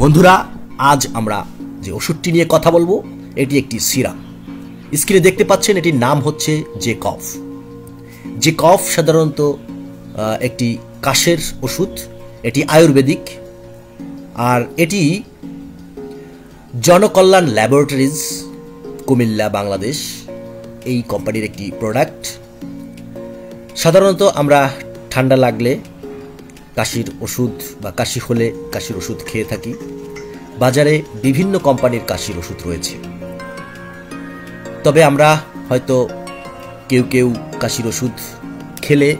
বন্ধুরা, আজ আমরা যে ওষুধটি নিয়ে কথা বলবো এটি একটি সিরাপ। স্ক্রিনে দেখতে পাচ্ছেন এটির নাম হচ্ছে যে কফ সাধারণত একটি কাশের ওষুধ। এটি আয়ুর্বেদিক, আর এটি জনকল্যাণ ল্যাবরেটরিজ, কুমিল্লা, বাংলাদেশ, এই কোম্পানির একটি প্রোডাক্ট। সাধারণত আমরা ঠান্ডা লাগলে কাশির ওষুধ বা কাশি হলে কাশির ওষুধ খেয়ে থাকি। বাজারে বিভিন্ন কোম্পানির কাশির ওষুধ রয়েছে, তবে আমরা হয়তো কেউ কাশির ওষুধ খেলে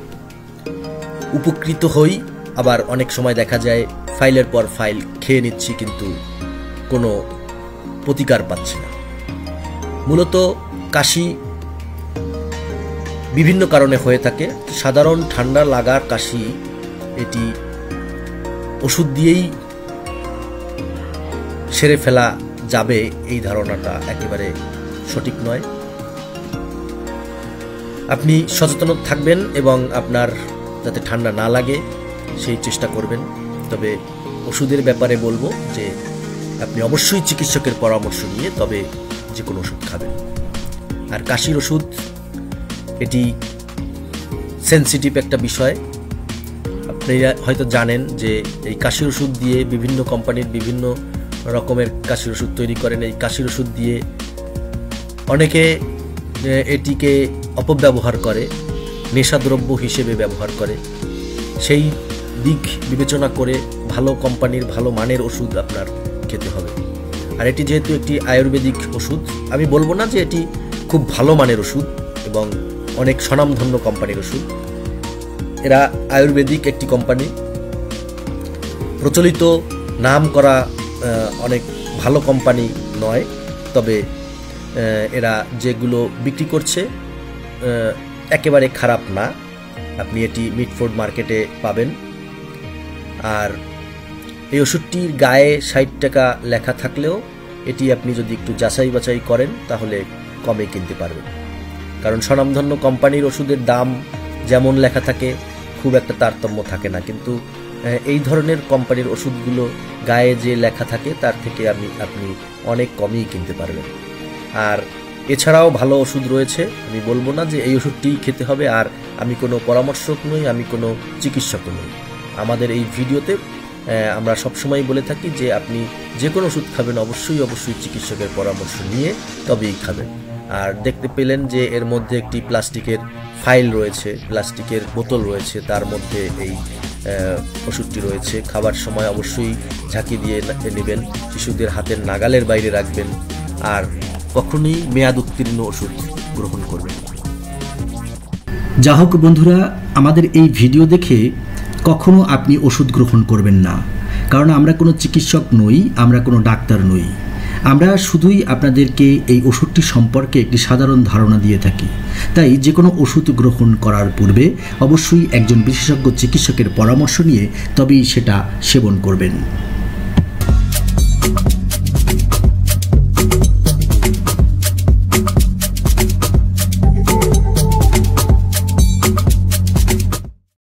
উপকৃত হই, আবার অনেক সময় দেখা যায় ফাইলের পর ফাইল খেয়ে নিচ্ছি কিন্তু কোনো প্রতিকার পাচ্ছি না। মূলত কাশি বিভিন্ন কারণে হয়ে থাকে। সাধারণ ঠান্ডা লাগার কাশি এটি ওষুধ দিয়েই সেরে ফেলা যাবে, এই ধারণাটা একেবারে সঠিক নয়। আপনি সচেতন থাকবেন এবং আপনার যাতে ঠান্ডা না লাগে সেই চেষ্টা করবেন। তবে ওষুধের ব্যাপারে বলবো যে আপনি অবশ্যই চিকিৎসকের পরামর্শ নিয়ে তবে যে কোনো ওষুধ খাবেন। আর কাশির ওষুধ এটি সেন্সিটিভ একটা বিষয়। আপনারা হয়তো জানেন যে এই কাশির ওষুধ দিয়ে বিভিন্ন কোম্পানির বিভিন্ন রকমের কাশির ওষুধ তৈরি করেন। এই কাশির ওষুধ দিয়ে অনেকে এটিকে অপব্যবহার করে, নেশাদ্রব্য হিসেবে ব্যবহার করে। সেই দিক বিবেচনা করে ভালো কোম্পানির ভালো মানের ওষুধ আপনার খেতে হবে। আর এটি যেহেতু একটি আয়ুর্বেদিক ওষুধ, আমি বলবো না যে এটি খুব ভালো মানের ওষুধ এবং অনেক স্বনামধন্য কোম্পানির ওষুধ। এরা আয়ুর্বেদিক একটি কোম্পানি, প্রচলিত নাম করা অনেক ভালো কোম্পানি নয়, তবে এরা যেগুলো বিক্রি করছে একেবারে খারাপ না। আপনি এটি মিটফোর্ড মার্কেটে পাবেন। আর এই ওষুধটির গায়ে 60 টাকা লেখা থাকলেও এটি আপনি যদি একটু যাচাই বাছাই করেন তাহলে কমে কিনতে পারবেন। কারণ স্বনামধন্য কোম্পানির ওষুধের দাম যেমন লেখা থাকে খুব একটা তারতম্য থাকে না, কিন্তু এই ধরনের কোম্পানির ওষুধগুলো গায়ে যে লেখা থাকে তার থেকে আপনি অনেক কমই কিনতে পারবেন। আর এছাড়াও ভালো ওষুধ রয়েছে, আমি বলবো না যে এই ওষুধটি খেতে হবে। আর আমি কোনো পরামর্শক নই, আমি কোনো চিকিৎসকও নই। আমাদের এই ভিডিওতে আমরা সবসময় বলে থাকি যে আপনি যে কোনো ওষুধ খাবেন অবশ্যই চিকিৎসকের পরামর্শ নিয়ে তবেই খাবেন। আর দেখতে পেলেন যে এর মধ্যে একটি প্লাস্টিকের ফাইল রয়েছে, প্লাস্টিকের বোতল রয়েছে, তার মধ্যে এই ওষুধটি রয়েছে। খাবার সময় অবশ্যই ঝাঁকি দিয়ে নেবেন, শিশুদের হাতের নাগালের বাইরে রাখবেন, আর কখনোই মেয়াদ উত্তীর্ণ ওষুধ গ্রহণ করবেন। যা হোক বন্ধুরা, আমাদের এই ভিডিও দেখে কখনো আপনি ওষুধ গ্রহণ করবেন না, কারণ আমরা কোনো চিকিৎসক নই, আমরা কোনো ডাক্তার নই। আমরা শুধুই আপনাদেরকে এই ওষুধটি সম্পর্কে একটি সাধারণ ধারণা দিয়ে থাকি। তাই যে কোনো ওষুধ গ্রহণ করার পূর্বে অবশ্যই একজন বিশেষজ্ঞ চিকিৎসকের পরামর্শ নিয়ে তবেই সেটা সেবন করবেন।